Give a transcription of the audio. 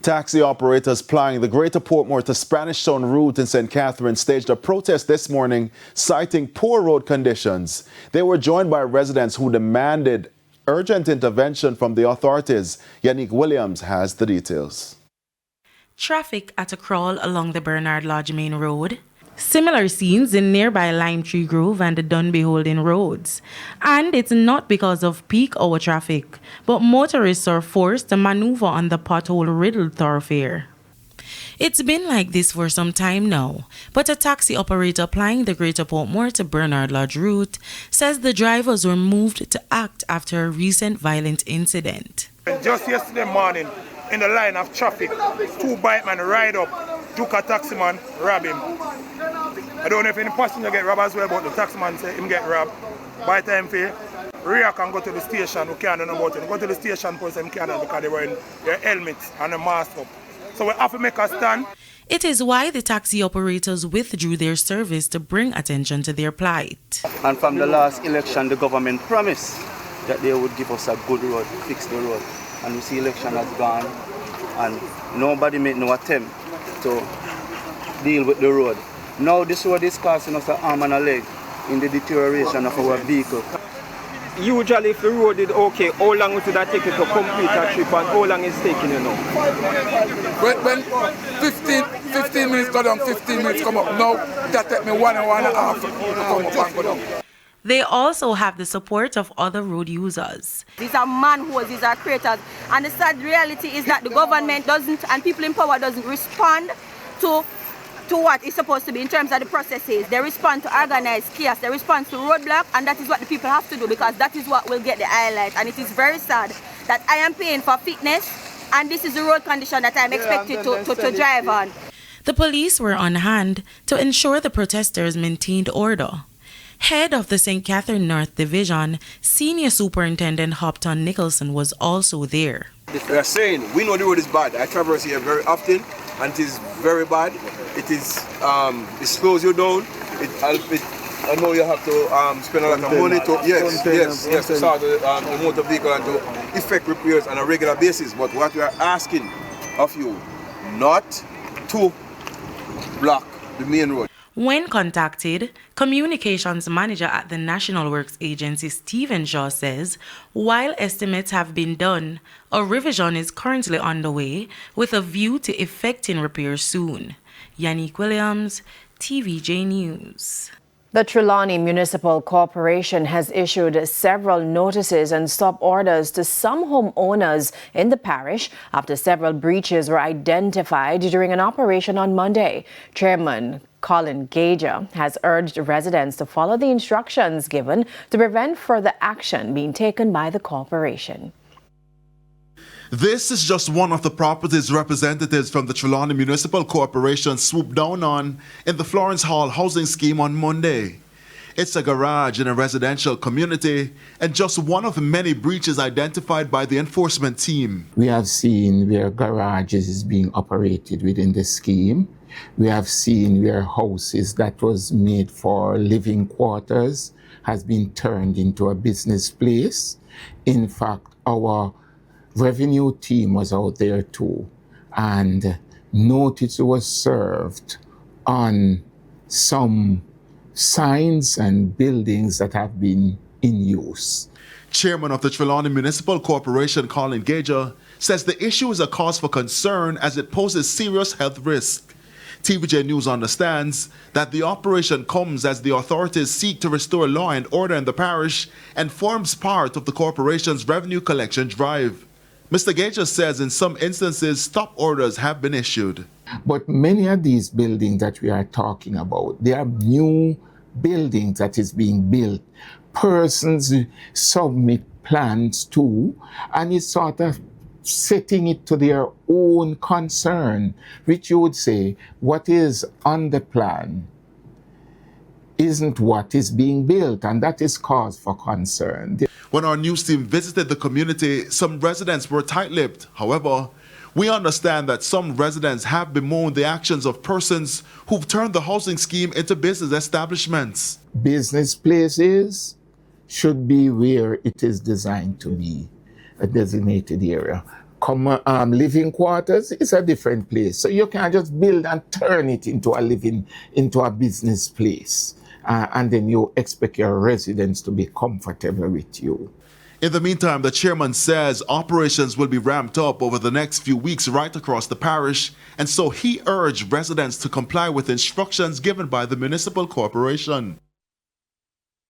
Taxi operators plying the Greater Portmore to Spanish Town route in St. Catherine staged a protest this morning, citing poor road conditions. They were joined by residents who demanded urgent intervention from the authorities. Yannick Williams has the details. Traffic at a crawl along the Bernard Lodge Main Road. Similar scenes in nearby Lime Tree Grove and the Dunby Holding roads. And it's not because of peak hour traffic, but motorists are forced to maneuver on the pothole-riddled thoroughfare. It's been like this for some time now, but a taxi operator plying the Greater Portmore to Bernard Lodge route says the drivers were moved to act after a recent violent incident. Just yesterday morning, in the line of traffic, two bike men ride up, took a taxi man, rob him. I don't know if any passenger get robbed as well, but the taxi man say him get robbed. By the time for react and go to the station, we can't do nothing about it. Go to the station, police them can't because they were in their helmets and a mask up. So we have to make a stand. It is why the taxi operators withdrew their service to bring attention to their plight. And from the last election, the government promised that they would give us a good road, fix the road. And we see election has gone and nobody made no attempt to deal with the road. Now this road is costing us an arm and a leg in the deterioration of our vehicle. Usually if the road is okay, how long would that take you to complete a trip and how long is it taking you now? When 15 minutes go down, 15 minutes come up, now that take me 1 hour and a half to come up and go down. They also have the support of other road users. These are manholes, these are craters. And the sad reality is that the government doesn't, and people in power doesn't respond to what is supposed to be in terms of the processes. They respond to organized chaos, they respond to roadblock, and that is what the people have to do because that is what will get the highlight. And it is very sad that I am paying for fitness and this is the road condition that I'm expected to drive on. The police were on hand to ensure the protesters maintained order. Head of the St. Catherine North Division, Senior Superintendent Hopton Nicholson was also there. They are saying, we know the road is bad. I traverse here very often and it is very bad. It slows you down. I know you have to spend a lot of money to start the motor vehicle and to effect repairs on a regular basis. But what we are asking of you, not to block the main road. When contacted, Communications Manager at the National Works Agency, Stephen Shaw, says while estimates have been done, a revision is currently underway with a view to effecting repairs soon. Yannick Williams, TVJ News. The Trelawny Municipal Corporation has issued several notices and stop orders to some homeowners in the parish after several breaches were identified during an operation on Monday. Chairman Colin Gager has urged residents to follow the instructions given to prevent further action being taken by the corporation. This is just one of the properties representatives from the Trelawny Municipal Corporation swooped down on in the Florence Hall housing scheme on Monday. It's a garage in a residential community and just one of many breaches identified by the enforcement team. We have seen where garages is being operated within the scheme. We have seen where houses that was made for living quarters has been turned into a business place. In fact, our revenue team was out there too, and notice was served on some signs and buildings that have been in use. Chairman of the Trelawny Municipal Corporation, Colin Gager, says the issue is a cause for concern as it poses serious health risk. TVJ News understands that the operation comes as the authorities seek to restore law and order in the parish and forms part of the corporation's revenue collection drive. Mr. Gager says in some instances, stop orders have been issued. But many of these buildings that we are talking about, they are new buildings that is being built. Persons submit plans to, and it's sort of setting it to their own concern, which you would say, what is on the plan isn't what is being built, and that is cause for concern. When our news team visited the community, some residents were tight-lipped. However, we understand that some residents have bemoaned the actions of persons who've turned the housing scheme into business establishments. Business places should be where it is designed to be, a designated area. living quarters, it's a different place. So you can't just build and turn it into a business place. And then you expect your residents to be comfortable with you. In the meantime, the chairman says operations will be ramped up over the next few weeks right across the parish, and so he urged residents to comply with instructions given by the municipal corporation.